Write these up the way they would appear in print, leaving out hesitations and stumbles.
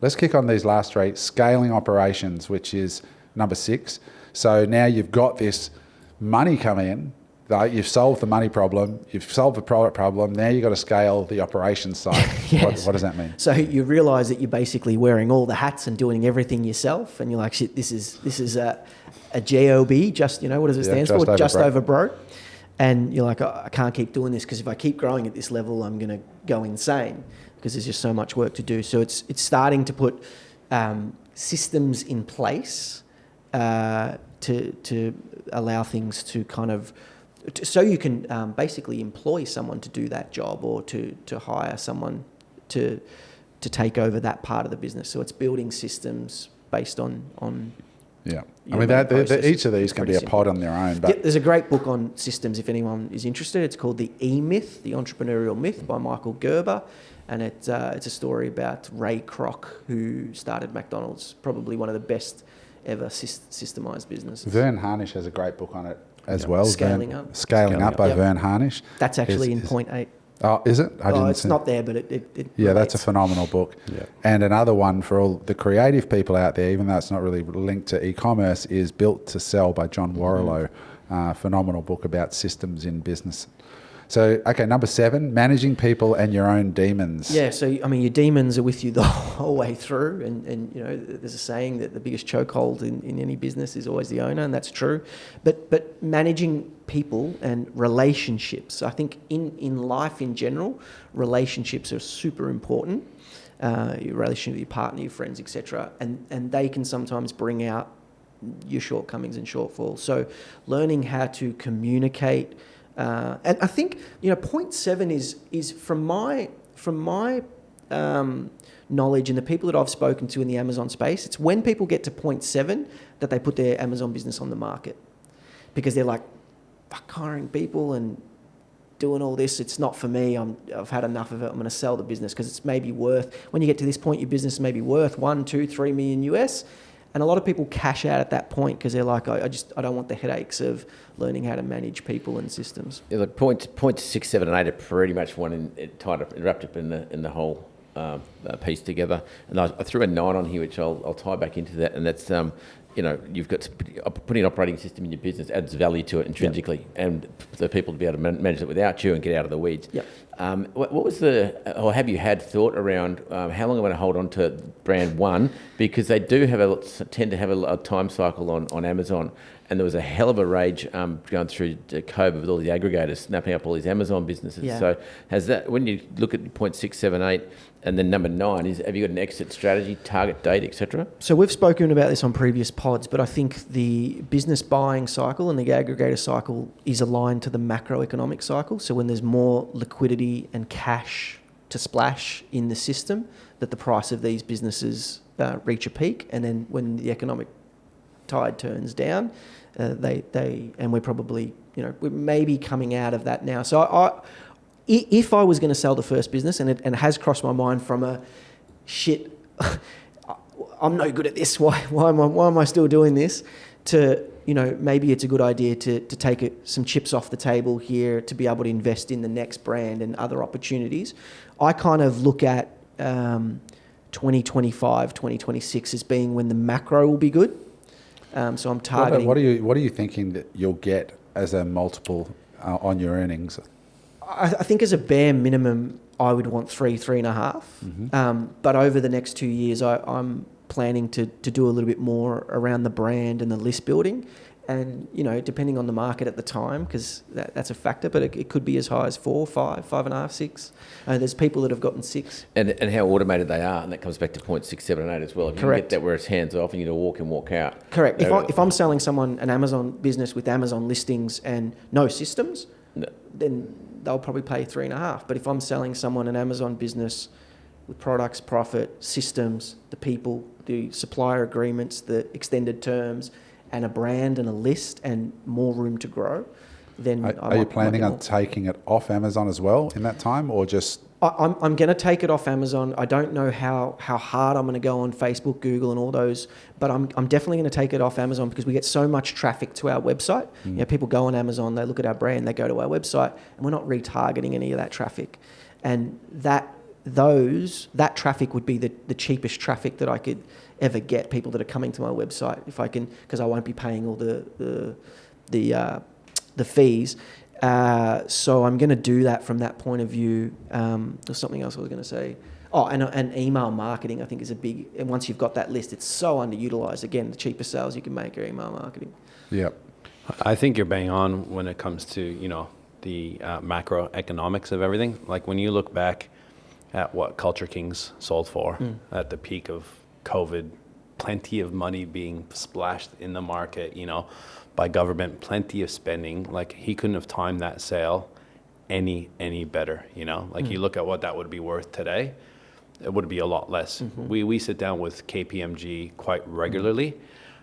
let's kick on these last three. Scaling operations, which is number 6. So now you've got this money come in, like you've solved the money problem, you've solved the product problem, now you've got to scale the operations side. Yes. What does that mean? So you realise that you're basically wearing all the hats and doing everything yourself, and you're like, shit, this is a JOB, just, what does it stand for? Just over broke. And you're like, I can't keep doing this, because if I keep growing at this level, I'm going to go insane, because there's just so much work to do. So it's starting to put systems in place to allow things to kind of, so you can basically employ someone to do that job, or to hire someone to take over that part of the business. So it's building systems based on yeah. I mean, each of these can be a pod on their own. But yeah, there's a great book on systems if anyone is interested. It's called The E-Myth, The Entrepreneurial Myth, by Michael Gerber. And it's a story about Ray Kroc, who started McDonald's, probably one of the best ever systemized businesses. Vern Harnish has a great book on it as well. Scaling Up. Scaling Up by Vern Harnish. That's actually in point 8. Oh, is it? It's not there, but it yeah, that's a phenomenal book. Yeah. And another one for all the creative people out there, even though it's not really linked to e-commerce, is Built to Sell by John Warrilow. Phenomenal book about systems in business. So, okay, number 7, managing people and your own demons. Yeah, so, I mean, your demons are with you the whole way through. And there's a saying that the biggest chokehold in any business is always the owner, and that's true. But managing people and relationships, I think in life in general, relationships are super important. Your relationship with your partner, your friends, etc. And they can sometimes bring out your shortcomings and shortfalls. So learning how to communicate. And I think, point 7 is from my knowledge and the people that I've spoken to in the Amazon space, it's when people get to point 7 that they put their Amazon business on the market, because they're like, fuck hiring people and doing all this. It's not for me. I've had enough of it. I'm going to sell the business, because it's maybe worth, when you get to this point, your business may be worth 1, 2, 3 million US. And a lot of people cash out at that point, because they're like, I don't want the headaches of learning how to manage people and systems. Yeah, look, points 6, 7, and 8 are pretty much one wrapped up in the whole piece together. And I threw a 9 on here, which I'll tie back into that, and that's you've got putting an operating system in your business adds value to it intrinsically, and for people to be able to manage it without you and get out of the weeds. Yep. What was or have you had thought around how long I want to hold on to brand 1, because they do tend to have a time cycle on Amazon, and there was a hell of a rage going through COVID with all the aggregators snapping up all these Amazon businesses. Yeah. So has that, when you look at point 6, 7, 8, and then number 9, have you got an exit strategy, target date, etc.? So we've spoken about this on previous pods, but I think the business buying cycle and the aggregator cycle is aligned to the macroeconomic cycle. So when there's more liquidity and cash to splash in the system, that the price of these businesses reach a peak, and then when the economic tide turns down, and we're probably, we're maybe coming out of that now. So if I was going to sell the first business, and it has crossed my mind from a shit, I'm no good at this, why am I still doing this, to, maybe it's a good idea to take some chips off the table here to be able to invest in the next brand and other opportunities. I kind of look at 2025, 2026 as being when the macro will be good. So I'm targeting... What are you thinking that you'll get as a multiple on your earnings? I think as a bare minimum, I would want 3.5. Mm-hmm. But over the next 2 years, I'm planning to do a little bit more around the brand and the list building. And, depending on the market at the time, because that's a factor, but it could be as high as 4, 5, 5.5, 6. There's people that have gotten 6. And how automated they are, and that comes back to point 6, 7, and 8 as well. If you Correct. can get that where it's hands off and you need to walk in, walk out. Correct. If I'm selling someone an Amazon business with Amazon listings and no systems, then they'll probably pay 3.5. But if I'm selling someone an Amazon business with products, profit, systems, the people, the supplier agreements, the extended terms, and a brand and a list and more room to grow, then are you planning on taking it off Amazon as well in that time, or just? I'm going to take it off Amazon. I don't know how hard I'm going to go on Facebook, Google, and all those, but I'm definitely going to take it off Amazon, because we get so much traffic to our website. People go on Amazon, they look at our brand, they go to our website, and we're not retargeting any of that traffic, and that that traffic would be the cheapest traffic that I could ever get, people that are coming to my website, if I can, because I won't be paying all the fees. So I'm going to do that from that point of view. There's something else I was going to say. Oh, and email marketing, I think, is a big, and once you've got that list, it's so underutilized. Again, the cheapest sales you can make are email marketing. Yep. I think you're bang on when it comes to, the macroeconomics of everything. Like when you look back at what Culture Kings sold for at the peak of COVID, plenty of money being splashed in the market, by government, plenty of spending. Like he couldn't have timed that sale any better, Like you look at what that would be worth today, it would be a lot less. We sit down with KPMG quite regularly,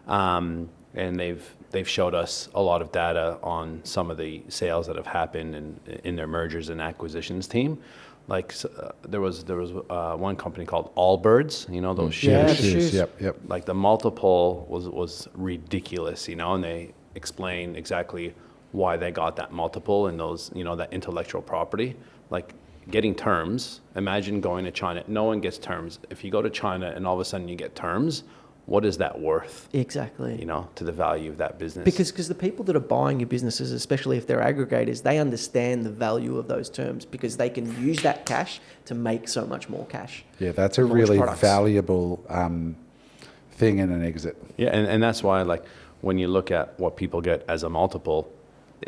and they've showed us a lot of data on some of the sales that have happened in their mergers and acquisitions team. Like there was one company called Allbirds, those shoes. Yeah, the Shoes. shoes. Yep. Like the multiple was ridiculous, and they explain exactly why they got that multiple and those, that intellectual property. Like getting terms, imagine going to China, no one gets terms. If you go to China and all of a sudden you get terms, what is that worth? Exactly. To the value of that business. Because the people that are buying your businesses, especially if they're aggregators, they understand the value of those terms because they can use that cash to make so much more cash. Yeah, that's a Launch really products. valuable thing in an exit. Yeah, and that's why, like, when you look at what people get as a multiple,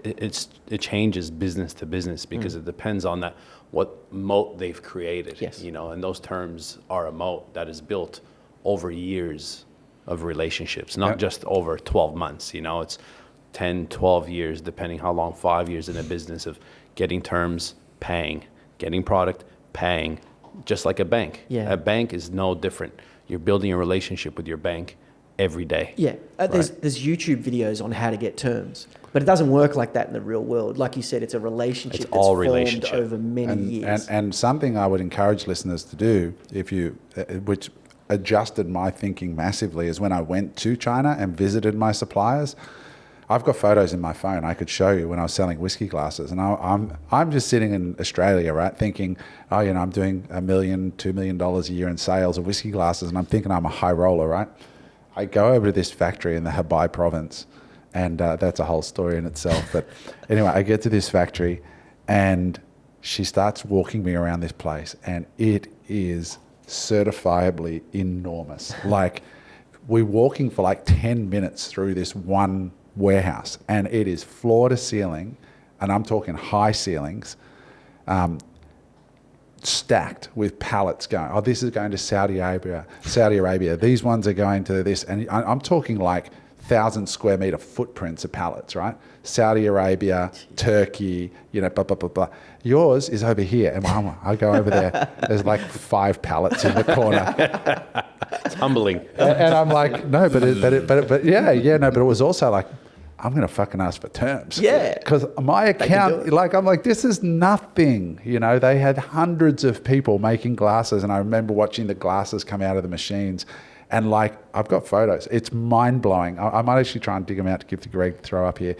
it changes business to business because it depends on that what moat they've created. Yes. And those terms are a moat that is built over years of relationships, not just over 12 months. It's 10, 12 years, depending how long, 5 years in a business of getting terms, paying, getting product, paying, just like a bank. Yeah. A bank is no different. You're building a relationship with your bank every day. Yeah, there's YouTube videos on how to get terms, but it doesn't work like that in the real world. Like you said, it's a relationship It's that's all formed relationship. over many years. And something I would encourage listeners to do, which adjusted my thinking massively, is when I went to China and visited my suppliers. I've got photos in my phone I could show you when I was selling whiskey glasses, and I'm just sitting in Australia, right, thinking, I'm doing $1 million, $2 million a year in sales of whiskey glasses, and I'm thinking I'm a high roller, right? I go over to this factory in the Hebei province, and that's a whole story in itself. But anyway, I get to this factory, and she starts walking me around this place, and it is certifiably enormous. Like, we're walking for like 10 minutes through this one warehouse, and it is floor to ceiling, and I'm talking high ceilings, stacked with pallets going, this is going to Saudi Arabia, these ones are going to this, and I'm talking like 1,000 square meter footprints of pallets, right? Saudi Arabia, Turkey, blah, blah, blah, blah. Yours is over here, and I go over there, there's like 5 pallets in the corner. It's humbling. And I'm like, no, but it was also like, I'm going to fucking ask for terms. Yeah. Because my account, I'm like, this is nothing. They had hundreds of people making glasses, and I remember watching the glasses come out of the machines. And like, I've got photos. It's mind blowing. I might actually try and dig them out to give to Greg to throw up here.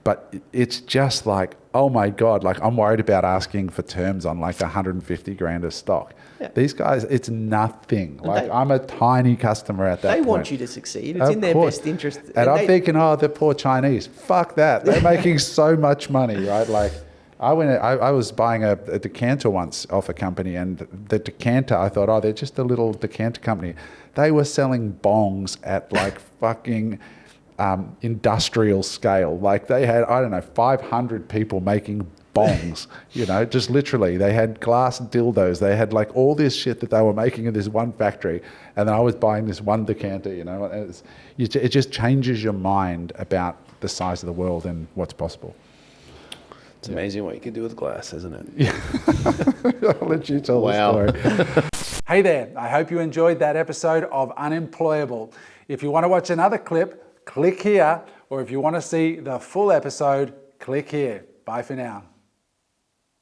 But it's just like, oh my God, like I'm worried about asking for terms on like 150 grand of stock. Yeah. These guys, it's nothing. Like I'm a tiny customer at that point. They want you to succeed. It's in their best interest. And I'm thinking, the poor Chinese. Fuck that. They're making so much money, right? Like I was buying a decanter once off a company, and the decanter, I thought, they're just a little decanter company. They were selling bongs at like fucking industrial scale. Like they had, 500 people making bongs, just literally. They had glass dildos. They had like all this shit that they were making in this one factory. And then I was buying this one decanter, and it just changes your mind about the size of the world and what's possible. It's amazing what you can do with glass, isn't it? Yeah. I'll let you tell the story. Hey there, I hope you enjoyed that episode of Unemployable. If you want to watch another clip, click here, or if you want to see the full episode, click here. Bye for now.